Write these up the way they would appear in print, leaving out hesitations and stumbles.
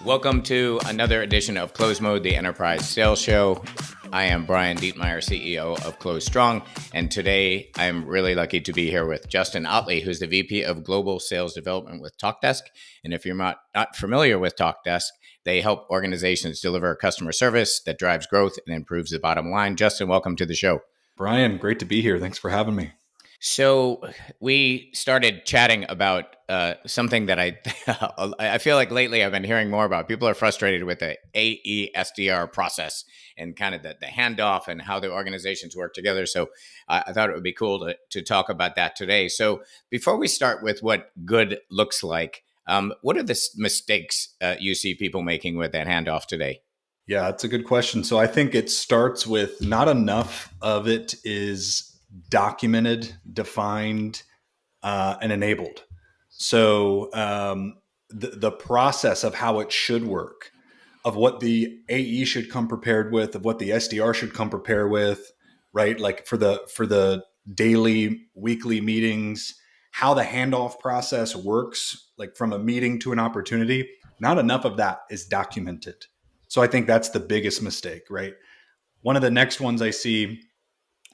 Welcome to another edition of Close Mode, the Enterprise Sales Show. I am Brian Dietmeyer, CEO of Close Strong, and today I'm really lucky to be here with Justin Otley, who's the VP of Global Sales Development with TalkDesk. And if you're not familiar with TalkDesk, they help organizations deliver customer service that drives growth and improves the bottom line. Justin, welcome to the show. Brian, great to be here. Thanks for having me. So we started chatting about something that I feel like lately I've been hearing more about. People are frustrated with the AE-SDR process and kind of the handoff and how the organizations work together. So I thought it would be cool to talk about that today. So before we start with what good looks like, what are the mistakes you see people making with that handoff today? Yeah, that's a good question. So I think it starts with not enough of it is documented, defined, and enabled. So the process of how it should work, of what the AE should come prepared with, of what the SDR should come prepared with, right? Like for the daily, weekly meetings, how the handoff process works, like from a meeting to an opportunity. Not enough of that is documented. So I think that's the biggest mistake, right? One of the next ones I see,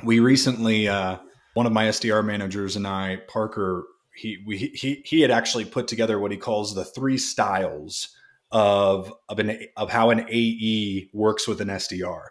we recently, one of my SDR managers and I, Parker, he had actually put together what he calls the 3 styles of how an AE works with an SDR.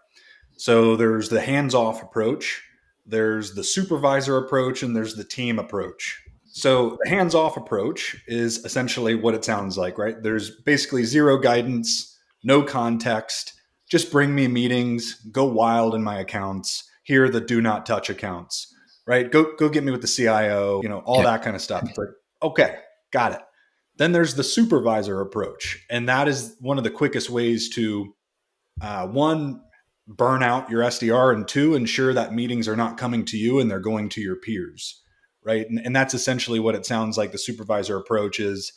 So there's the hands-off approach, there's the supervisor approach, and there's the team approach. So the hands-off approach is essentially what it sounds like, right? There's basically zero guidance, no context, just bring me meetings, go wild in my accounts. Here are the do not touch accounts, right? Go get me with the CIO, all that kind of stuff. It's like, okay, got it. Then there's the supervisor approach. And that is one of the quickest ways to, one, burn out your SDR, and 2, ensure that meetings are not coming to you and they're going to your peers, right? And that's essentially what it sounds like the supervisor approach is,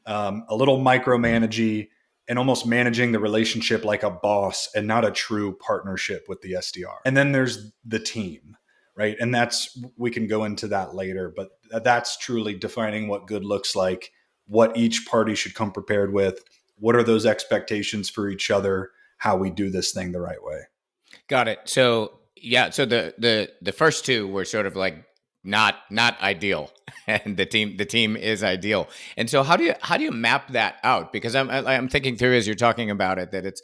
a little micromanaging and almost managing the relationship like a boss and not a true partnership with the SDR. And then there's the team, right? And we can go into that later, but that's truly defining what good looks like, what each party should come prepared with, what are those expectations for each other, how we do this thing the right way. Got it. So yeah, so the first 2 were sort of like not ideal, and the team is ideal. And so how do you map that out? Because I'm thinking through as you're talking about it that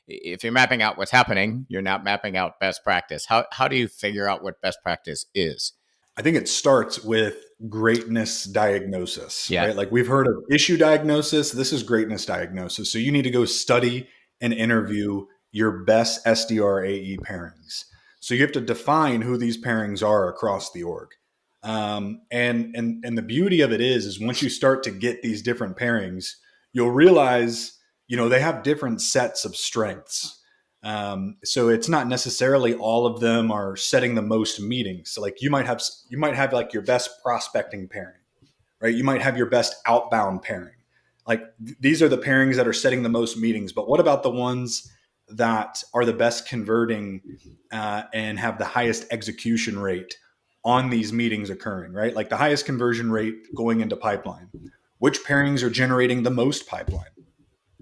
if you're mapping out what's happening, you're not mapping out best practice. How do you figure out what best practice is? I think it starts with greatness diagnosis, Yeah. right? Like we've heard of issue diagnosis. This is greatness diagnosis. So you need to go study and interview your best SDR AE pairings. So you have to define who these pairings are across the org. And the beauty of it is once you start to get these different pairings, you'll realize, they have different sets of strengths. So it's not necessarily all of them are setting the most meetings. So like you might have like your best prospecting pairing, right? You might have your best outbound pairing. Like these are the pairings that are setting the most meetings. But what about the ones that are the best converting and have the highest execution rate on these meetings occurring, right? Like the highest conversion rate going into pipeline. Which pairings are generating the most pipeline?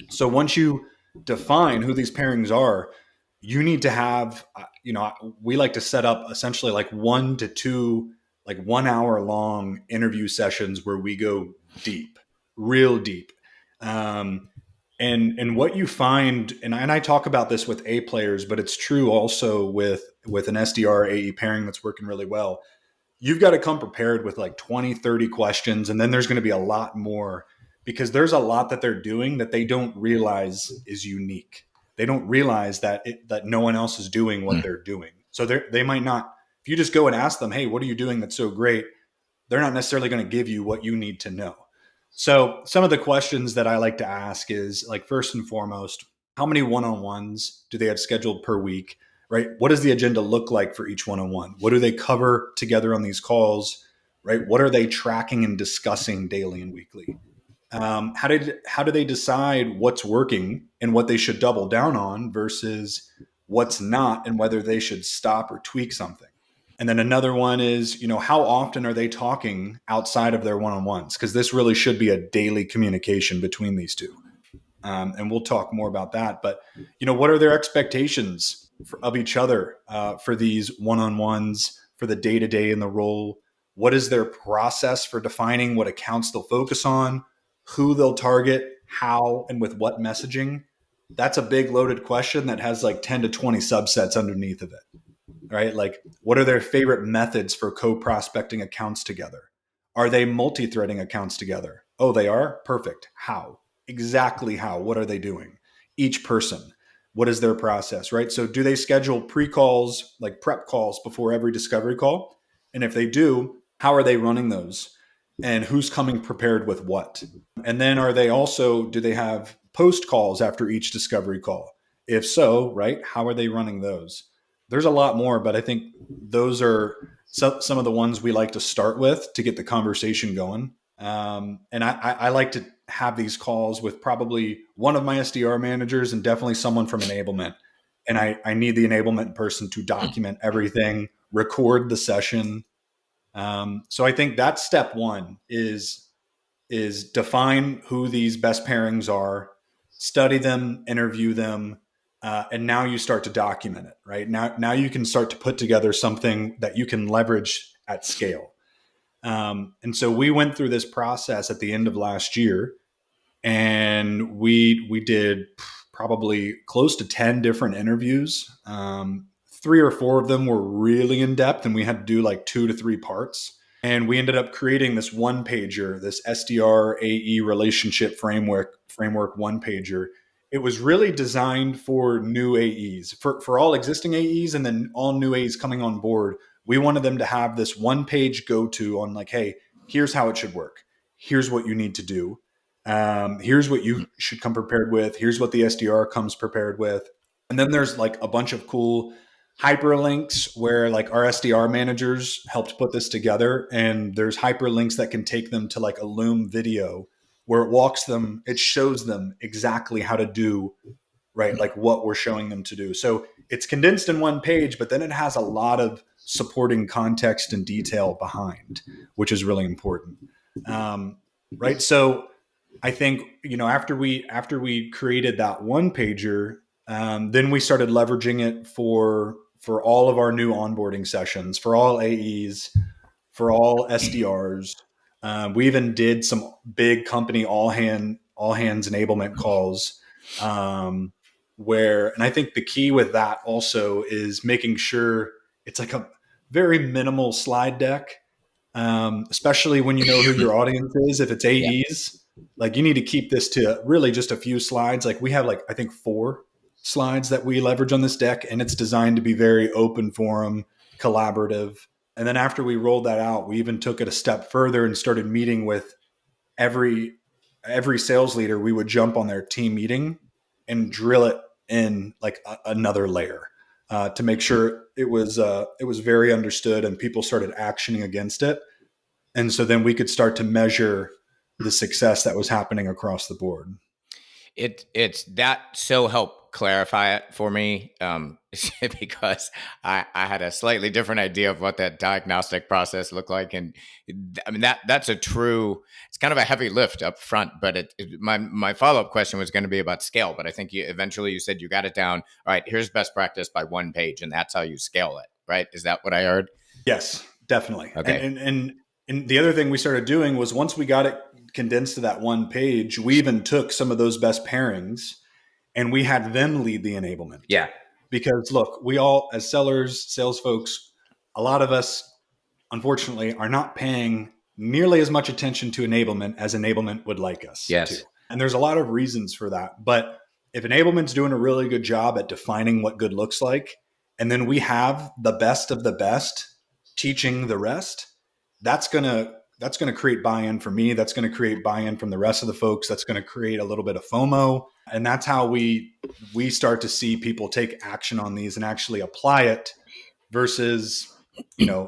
So once you define who these pairings are, you need to have, we like to set up essentially like 1 to 2, like 1 hour long interview sessions where we go deep, real deep. And what you find, and I talk about this with A players, but it's true also with an SDR AE pairing that's working really well. You've got to come prepared with like 20, 30 questions. And then there's going to be a lot more because there's a lot that they're doing that they don't realize is unique. They don't realize that no one else is doing what they're doing. So they might not, if you just go and ask them, hey, what are you doing that's so great? They're not necessarily going to give you what you need to know. So some of the questions that I like to ask is like, first and foremost, how many one-on-ones do they have scheduled per week, right? What does the agenda look like for each one-on-one? What do they cover together on these calls, right? What are they tracking and discussing daily and weekly? How do they decide what's working and what they should double down on versus what's not and whether they should stop or tweak something? And then another one is, how often are they talking outside of their one-on-ones? Because this really should be a daily communication between these two. And we'll talk more about that. But, what are their expectations of each other for these one-on-ones, for the day-to-day in the role? What is their process for defining what accounts they'll focus on, who they'll target, how, and with what messaging? That's a big loaded question that has like 10 to 20 subsets underneath of it, right? Like, what are their favorite methods for co-prospecting accounts together? Are they multi-threading accounts together? Oh, they are? Perfect. How? Exactly how? What are they doing? Each person, what is their process, right? So do they schedule pre-calls, like prep calls before every discovery call? And if they do, how are they running those? And who's coming prepared with what? And then do they have post calls after each discovery call? If so, right, how are they running those? There's a lot more, but I think those are some of the ones we like to start with to get the conversation going. And I like to have these calls with probably one of my SDR managers and definitely someone from enablement. And I need the enablement person to document everything, record the session. So I think that's step one is define who these best pairings are, study them, interview them, and now you start to document it. Right now you can start to put together something that you can leverage at scale. And so we went through this process at the end of last year, and we did probably close to 10 different interviews. 3 or 4 of them were really in depth, and we had to do like 2 to 3 parts. And we ended up creating this one pager, this SDR AE relationship framework one pager. It was really designed for new AEs, for all existing AEs, and then all new AEs coming on board. We wanted them to have this one page go to on like, hey, here's how it should work. Here's what you need to do. Here's what you should come prepared with. Here's what the SDR comes prepared with. And then there's like a bunch of cool hyperlinks where like our SDR managers helped put this together. And there's hyperlinks that can take them to like a Loom video where it shows them exactly how to do, right? Like what we're showing them to do. So it's condensed in one page, but then it has a lot of supporting context and detail behind, which is really important. Right. So I think, after we created that one pager, then we started leveraging it for all of our new onboarding sessions, for all AEs, for all SDRs. We even did some big company all hands enablement calls, and I think the key with that also is making sure it's like a very minimal slide deck, especially when you know who your audience is. If it's AEs, like you need to keep this to really just a few slides. Like we have like, I think 4 slides that we leverage on this deck, and it's designed to be very open forum, collaborative. And then after we rolled that out, we even took it a step further and started meeting with every sales leader. We would jump on their team meeting and drill it in like another layer to make sure it was very understood and people started actioning against it. And so then we could start to measure the success that was happening across the board. It's that so helped clarify it for me, because I had a slightly different idea of what that diagnostic process looked like, and I mean that's it's kind of a heavy lift up front. But my follow up question was going to be about scale, but I think eventually you said you got it down. All right, here's best practice by one page, and that's how you scale it, right? Is that what I heard? Yes, definitely. Okay. And the other thing we started doing was once we got it condensed to that one page, we even took some of those best pairings and we had them lead the enablement. Yeah. Because look, we all, as sellers, sales folks, a lot of us, unfortunately, are not paying nearly as much attention to enablement as enablement would like us to. And there's a lot of reasons for that. But if enablement's doing a really good job at defining what good looks like, and then we have the best of the best teaching the rest, that's going to create buy-in for me. That's going to create buy-in from the rest of the folks. That's going to create a little bit of FOMO. And that's how we start to see people take action on these and actually apply it versus,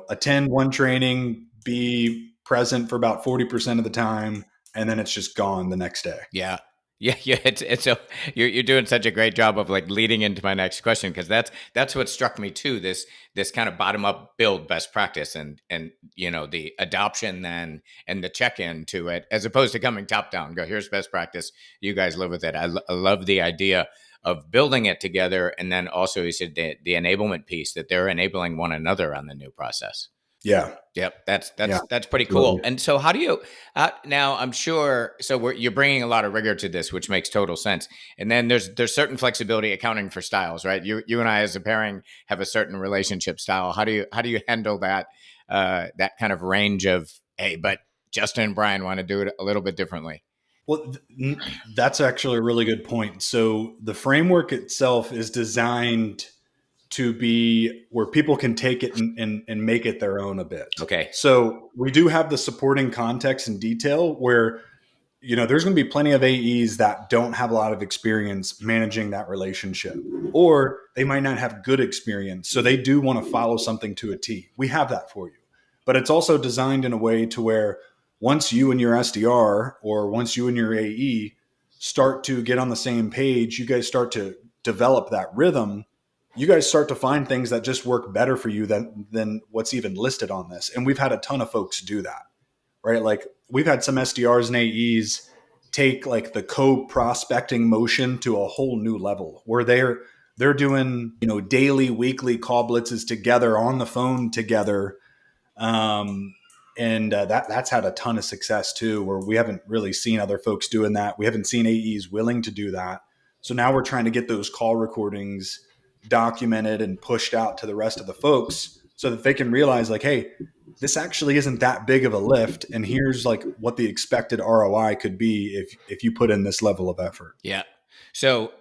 attend one training, be present for about 40% of the time, and then it's just gone the next day. Yeah. Yeah, yeah, it's so you're doing such a great job of like leading into my next question, because that's what struck me too. This kind of bottom up build best practice, and the adoption then and the check in to it, as opposed to coming top down. Go, here's best practice. You guys live with it. I love the idea of building it together, and then also you said the enablement piece, that they're enabling one another on the new process. Yeah. Yep, that's Yeah. that's that's pretty cool. Absolutely. And so, how do you now? I'm sure. So you're bringing a lot of rigor to this, which makes total sense. And then there's certain flexibility accounting for styles, right? You and I as a pairing have a certain relationship style. How do you handle that kind of range of, hey, but Justin and Brian want to do it a little bit differently? Well, that's actually a really good point. So the framework itself is designed to be where people can take it and make it their own a bit. Okay. So we do have the supporting context and detail where, there's going to be plenty of AEs that don't have a lot of experience managing that relationship, or they might not have good experience. So they do want to follow something to a T. We have that for you. But it's also designed in a way to where once you and your SDR or once you and your AE start to get on the same page, you guys start to develop that rhythm. You guys start to find things that just work better for you than what's even listed on this. And we've had a ton of folks do that, right? Like we've had some SDRs and AEs take like the co-prospecting motion to a whole new level where they're doing, daily, weekly call blitzes together on the phone together. Um, and that's had a ton of success too, where we haven't really seen other folks doing that. We haven't seen AEs willing to do that. So now we're trying to get those call recordings documented and pushed out to the rest of the folks so that they can realize like, hey, this actually isn't that big of a lift, and here's like what the expected ROI could be if you put in this level of effort. Yeah. So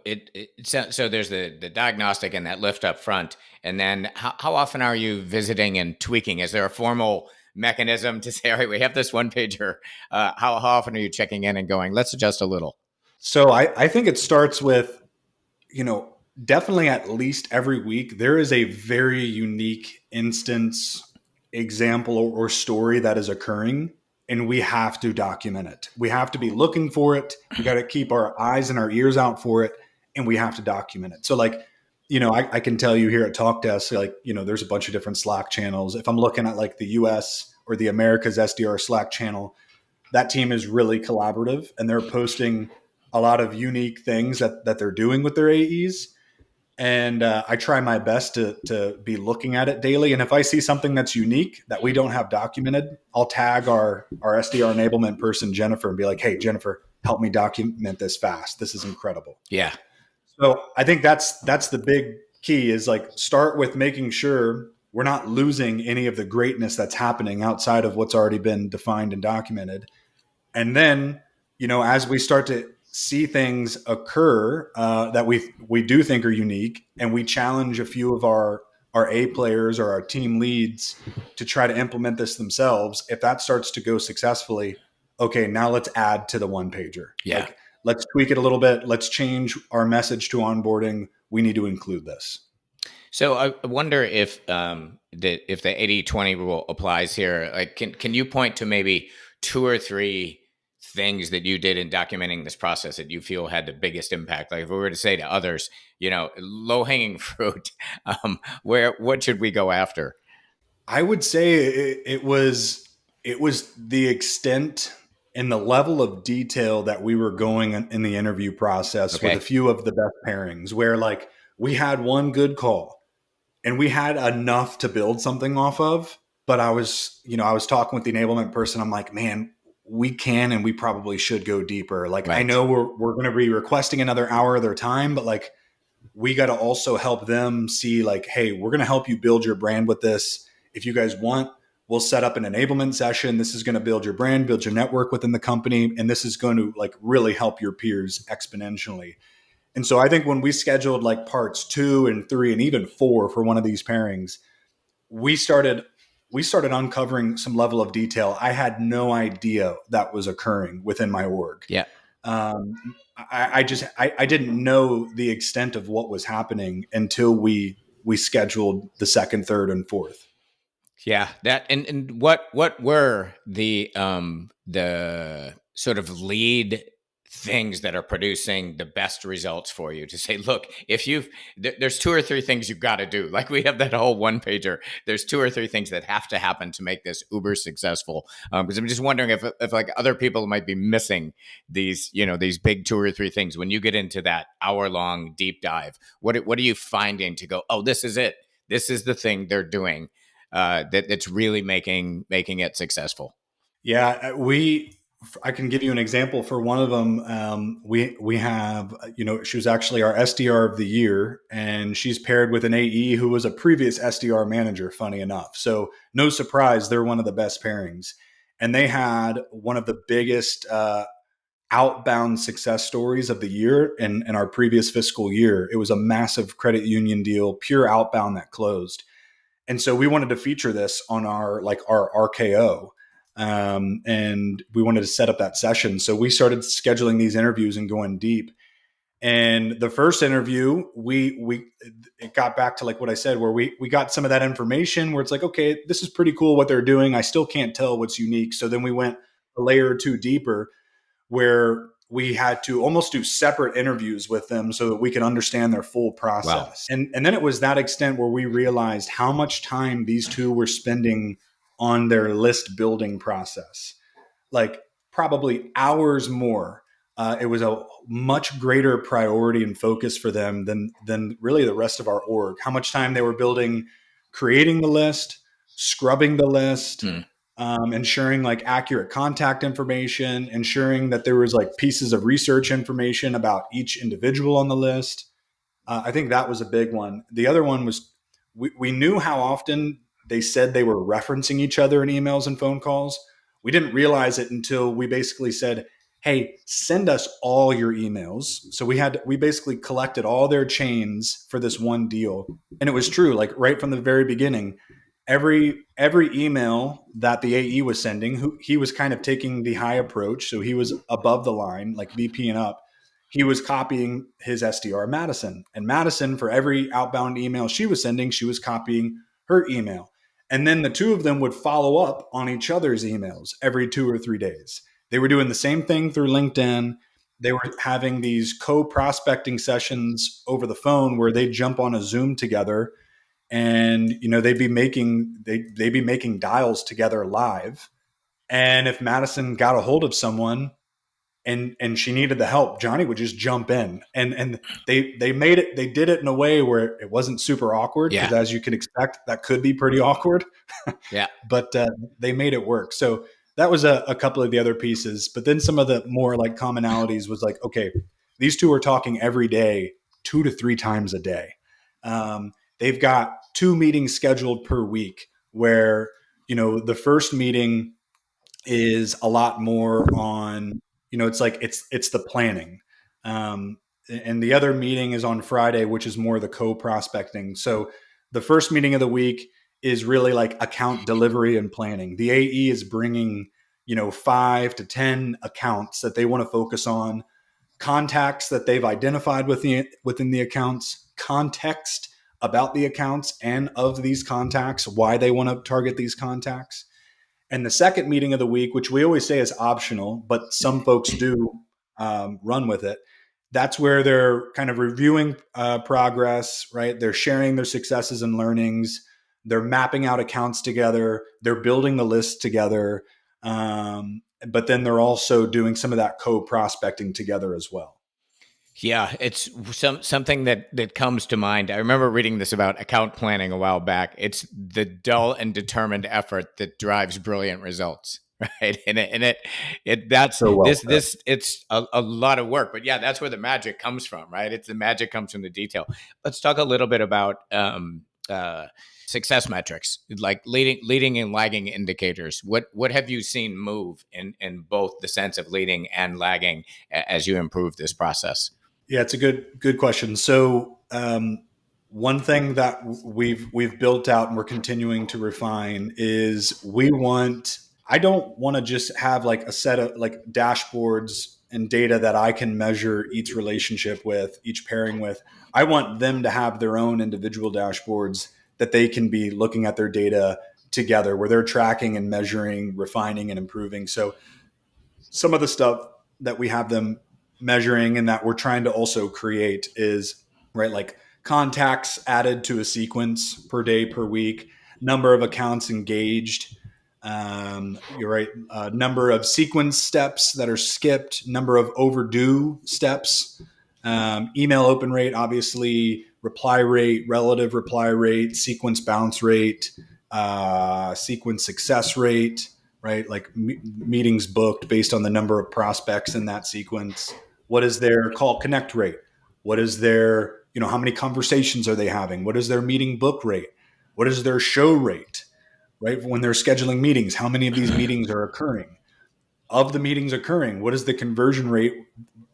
so there's the diagnostic and that lift up front, and then how often are you visiting and tweaking? Is there a formal mechanism to say, all right, we have this one pager? How often are you checking in and going, let's adjust a little? So I think it starts with, definitely at least every week, there is a very unique instance, example, or story that is occurring, and we have to document it. We have to be looking for it. We got to keep our eyes and our ears out for it, and we have to document it. So, like, I can tell you here at TalkDesk, like, there's a bunch of different Slack channels. If I'm looking at like the US or the Americas SDR Slack channel, that team is really collaborative and they're posting a lot of unique things that they're doing with their AEs. And I try my best to be looking at it daily. And if I see something that's unique that we don't have documented, I'll tag our SDR enablement person, Jennifer, and be like, hey, Jennifer, help me document this fast. This is incredible. Yeah. So I think that's the big key is like start with making sure we're not losing any of the greatness that's happening outside of what's already been defined and documented. And then, as we start to see things occur that we do think are unique, and we challenge a few of our A players or our team leads to try to implement this themselves, if that starts to go successfully, okay, now let's add to the one pager. Yeah. Like, let's tweak it a little bit. Let's change our message to onboarding. We need to include this. So I wonder if the 80-20 rule applies here. Like, can you point to maybe two or three things that you did in documenting this process that you feel had the biggest impact? Like, if we were to say to others, low hanging fruit, what should we go after? I would say it was the extent and the level of detail that we were going in the interview process with Okay. a few of the best pairings, where like we had one good call and we had enough to build something off of. But I was talking with the enablement person. I'm like, man, we can and we probably should go deeper. Like, I Right. know we're going to be requesting another hour of their time, but like we got to also help them see like, hey, we're going to help you build your brand with this. If you guys want, we'll set up an enablement session. This is going to build your brand, build your network within the company, and this is going to like really help your peers exponentially. And so I think when we scheduled like parts 2 and 3 and even 4 for one of these pairings, we started uncovering some level of detail I had no idea that was occurring within my org. Yeah. I didn't know the extent of what was happening until we scheduled the second, third, and fourth. Yeah, that and what were the sort of lead things that are producing the best results for you, to say, look, if there's two or three things you've got to do. Like we have that whole one pager. There's two or three things that have to happen to make this uber successful. Because I'm just wondering if like other people might be missing these, these big two or three things when you get into that hour-long deep dive. What are you finding to go, oh, this is it. This is the thing they're doing that's really making it successful. Yeah, I can give you an example for one of them. We have, she was actually our SDR of the year, and she's paired with an AE who was a previous SDR manager, funny enough. So no surprise, they're one of the best pairings. And they had one of the biggest outbound success stories of the year in our previous fiscal year. It was a massive credit union deal, pure outbound that closed. And so we wanted to feature this on our RKO. And we wanted to set up that session. So we started scheduling these interviews and going deep. And the first interview, it got back to like what I said, where we got some of that information where it's like, okay, this is pretty cool what they're doing. I still can't tell what's unique. So then we went a layer or two deeper, where we had to almost do separate interviews with them so that we could understand their full process. Wow. And then it was that extent where we realized how much time these two were spending on their list building process, like probably hours more. It was a much greater priority and focus for them than really the rest of our org. How much time they were building, creating the list, scrubbing the list, ensuring like accurate contact information, ensuring that there was like pieces of research information about each individual on the list. I think that was a big one. The other one was we knew how often they said they were referencing each other in emails and phone calls. We didn't realize it until we basically said, hey, send us all your emails. So we basically collected all their chains for this one deal. And it was true, like right from the very beginning, every email that the AE was sending, he was kind of taking the high approach. So he was above the line, like VP and up. He was copying his SDR, Madison. And Madison, for every outbound email she was sending, she was copying her email. And then the two of them would follow up on each other's emails every 2 or 3 days. They were doing the same thing through LinkedIn. They were having these co-prospecting sessions over the phone where they'd jump on a Zoom together, and they'd be making dials together live. And if Madison got a hold of someone and she needed the help, Johnny would just jump in. And they did it in a way where it wasn't super awkward, because as you can expect, that could be pretty awkward. Yeah. But they made it work. So that was a couple of the other pieces. But then some of the more like commonalities was like, okay, these two are talking every day, 2 to 3 times a day. They've got 2 meetings scheduled per week, where, the first meeting is a lot more on, it's like, it's the planning. And the other meeting is on Friday, which is more the co-prospecting. So the first meeting of the week is really like account delivery and planning. The AE is bringing, 5 to 10 accounts that they want to focus on, contacts that they've identified within the accounts, context about the accounts and of these contacts, why they want to target these contacts. And the second meeting of the week, which we always say is optional, but some folks do run with it, that's where they're kind of reviewing progress, right? They're sharing their successes and learnings. They're mapping out accounts together. They're building the list together. But then they're also doing some of that co-prospecting together as well. Yeah, it's something that comes to mind. I remember reading this about account planning a while back. It's the dull and determined effort that drives brilliant results, right? And that's So well said. this it's a lot of work, but yeah, that's where the magic comes from, right? It's the magic comes from the detail. Let's talk a little bit about success metrics, like leading and lagging indicators. What have you seen move in both the sense of leading and lagging as you improve this process? Yeah, it's a good question. So one thing that we've built out and we're continuing to refine is I don't want to just have like a set of like dashboards and data that I can measure each relationship with, each pairing with. I want them to have their own individual dashboards that they can be looking at their data together, where they're tracking and measuring, refining and improving. So some of the stuff that we have them measuring and that we're trying to also create is, right, like contacts added to a sequence per day, per week, number of accounts engaged. You're right. Number of sequence steps that are skipped, number of overdue steps, email open rate, obviously, reply rate, relative reply rate, sequence bounce rate, sequence success rate, right? Like meetings booked based on the number of prospects in that sequence. What is their call connect rate? What is their, how many conversations are they having? What is their meeting book rate? What is their show rate? Right? When they're scheduling meetings, how many of these meetings are occurring? Of the meetings occurring, what is the conversion rate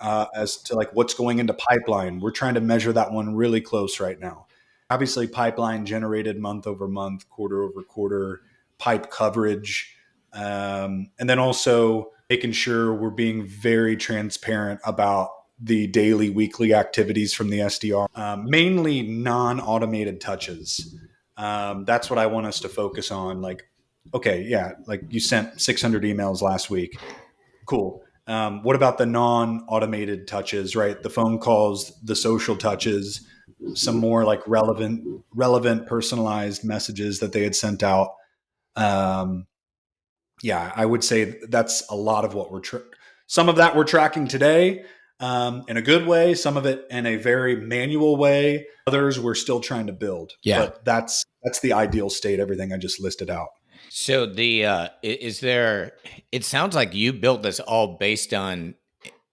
as to like what's going into pipeline? We're trying to measure that one really close right now. Obviously, pipeline generated month over month, quarter over quarter, pipe coverage, and then also making sure we're being very transparent about the daily, weekly activities from the SDR, mainly non-automated touches. That's what I want us to focus on. Like, okay, yeah, like you sent 600 emails last week. Cool. What about the non-automated touches, right? The phone calls, the social touches, some more like relevant, personalized messages that they had sent out. Um, yeah, I would say that's a lot of what some of that we're tracking today in a good way, some of it in a very manual way. Others we're still trying to build. Yeah. But that's the ideal state, everything I just listed out. So is there, it sounds like you built this all based on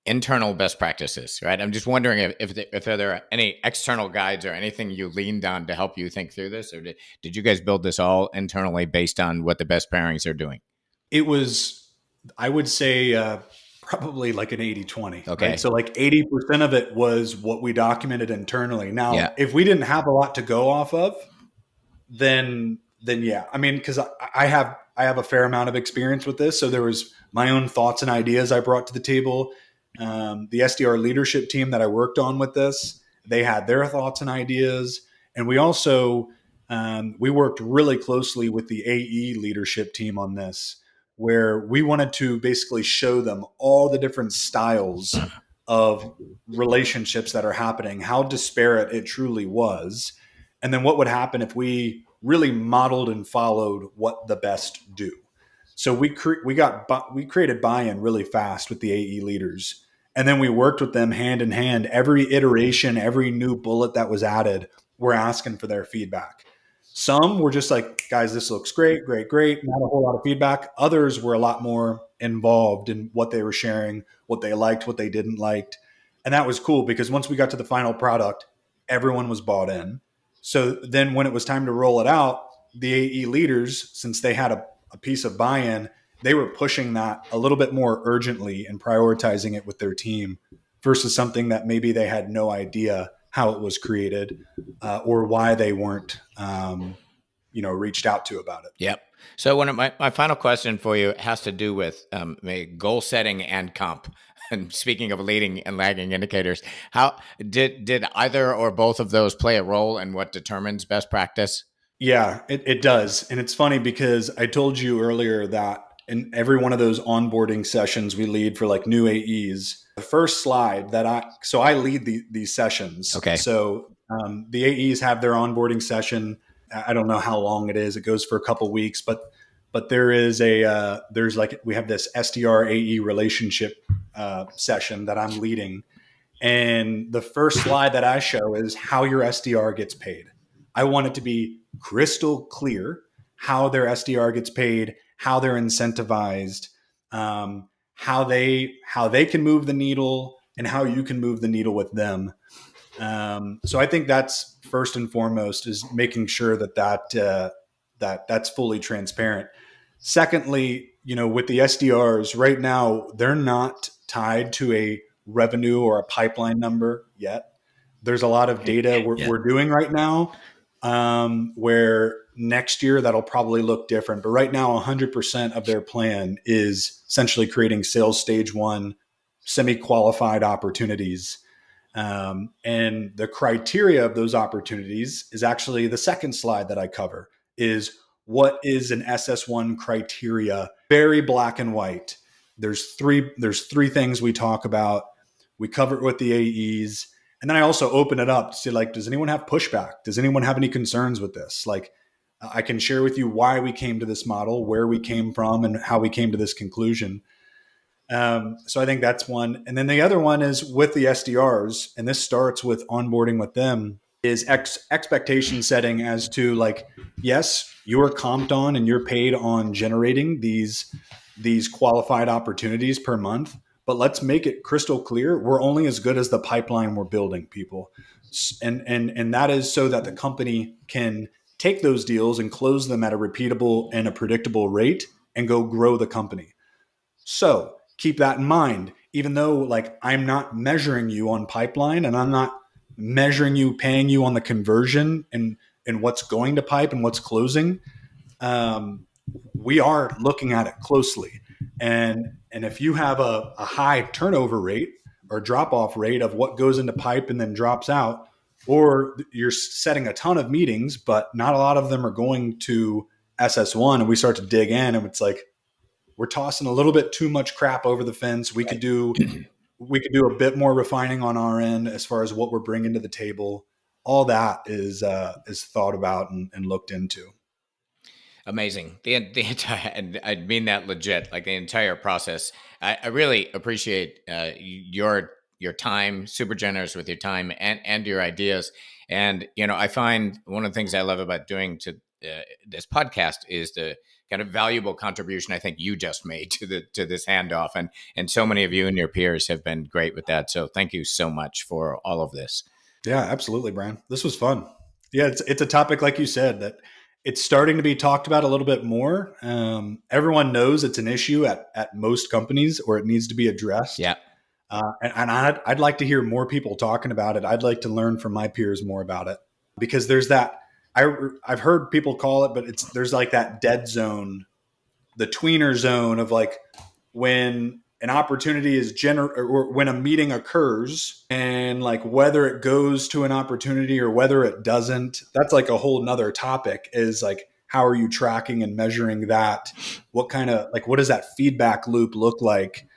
internal best practices, right? I'm just wondering if there are any external guides or anything you leaned on to help you think through this, or did you guys build this all internally based on what the best pairings are doing? It was, I would say, probably like an 80-20, Okay. right? So like 80% of it was what we documented internally. Now, Yeah. if we didn't have a lot to go off of, then yeah, I mean, because I have a fair amount of experience with this, so there was my own thoughts and ideas I brought to the table. The SDR leadership team that I worked on with this, they had their thoughts and ideas, and we also we worked really closely with the AE leadership team on this, where we wanted to basically show them all the different styles of relationships that are happening, how disparate it truly was, and then what would happen if we really modeled and followed what the best do. So we created buy-in really fast with the AE leaders, and then we worked with them hand in hand. Every iteration, every new bullet that was added, we're asking for their feedback. Some were just like, guys, this looks great, great, great. Not a whole lot of feedback. Others were a lot more involved in what they were sharing, what they liked, what they didn't like. And that was cool because once we got to the final product, everyone was bought in. So then when it was time to roll it out, the AE leaders, since they had a piece of buy-in, they were pushing that a little bit more urgently and prioritizing it with their team versus something that maybe they had no idea how it was created or why they weren't, reached out to about it. Yep. So one of my final question for you has to do with goal setting and comp. And speaking of leading and lagging indicators, how did either or both of those play a role in what determines best practice? Yeah, it does. And it's funny because I told you earlier that in every one of those onboarding sessions we lead for like new AEs, the first slide that I lead these sessions. Okay. So the AEs have their onboarding session. I don't know how long it is. It goes for a couple weeks, but there is we have this SDR AE relationship session that I'm leading. And the first slide that I show is how your SDR gets paid. I want it to be crystal clear how their SDR gets paid, how they're incentivized, how they can move the needle, and how you can move the needle with them. So I think that's first and foremost is making sure that's fully transparent. Secondly, with the SDRs right now, they're not tied to a revenue or a pipeline number yet. There's a lot of data we're doing right now where next year that'll probably look different. But right now, 100% of their plan is essentially creating sales stage one, semi-qualified opportunities. And the criteria of those opportunities is actually the second slide that I cover is what is an SS1 criteria, very black and white. There's three things we talk about. We cover it with the AEs. And then I also open it up to see, like, does anyone have pushback? Does anyone have any concerns with this? Like, I can share with you why we came to this model, where we came from, and how we came to this conclusion. So I think that's one. And then the other one is with the SDRs, and this starts with onboarding with them, is expectation setting as to, like, yes, you are comped on and you're paid on generating these qualified opportunities per month, but let's make it crystal clear. We're only as good as the pipeline we're building, people. And that is so that the company can take those deals and close them at a repeatable and a predictable rate and go grow the company. So keep that in mind, even though, like, I'm not measuring you on pipeline and I'm not measuring you, paying you on the conversion and what's going to pipe and what's closing. We are looking at it closely. And if you have a high turnover rate or drop off rate of what goes into pipe and then drops out, or you're setting a ton of meetings, but not a lot of them are going to SS1, and we start to dig in and it's like, we're tossing a little bit too much crap over the fence. We could do a bit more refining on our end as far as what we're bringing to the table. All that is thought about and looked into. Amazing. The entire, and I mean that legit, like the entire process. I really appreciate your time, super generous with your time and your ideas. And, I find one of the things I love about doing this podcast is the kind of valuable contribution I think you just made to this handoff. And so many of you and your peers have been great with that. So thank you so much for all of this. Yeah, absolutely, Brian. This was fun. Yeah, it's a topic, like you said, that it's starting to be talked about a little bit more. Everyone knows it's an issue at most companies, or it needs to be addressed. Yeah. And I'd like to hear more people talking about it. I'd like to learn from my peers more about it, because there's that, I've heard people call it, but there's like that dead zone, the tweener zone of, like, when an opportunity is or when a meeting occurs, and, like, whether it goes to an opportunity or whether it doesn't, that's like a whole nother topic, is like, how are you tracking and measuring that? What kind of, like, what does that feedback loop look like?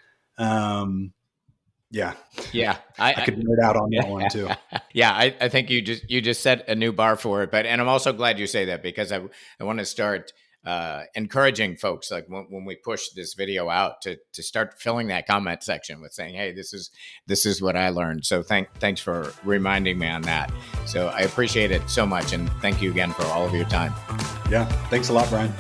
Yeah. I could nerd out on that one too. Yeah. I think you just set a new bar for it, and I'm also glad you say that, because I want to start encouraging folks, like when we push this video out, to start filling that comment section with saying, hey, this is what I learned. So thanks for reminding me on that. So I appreciate it so much. And thank you again for all of your time. Yeah. Thanks a lot, Brian.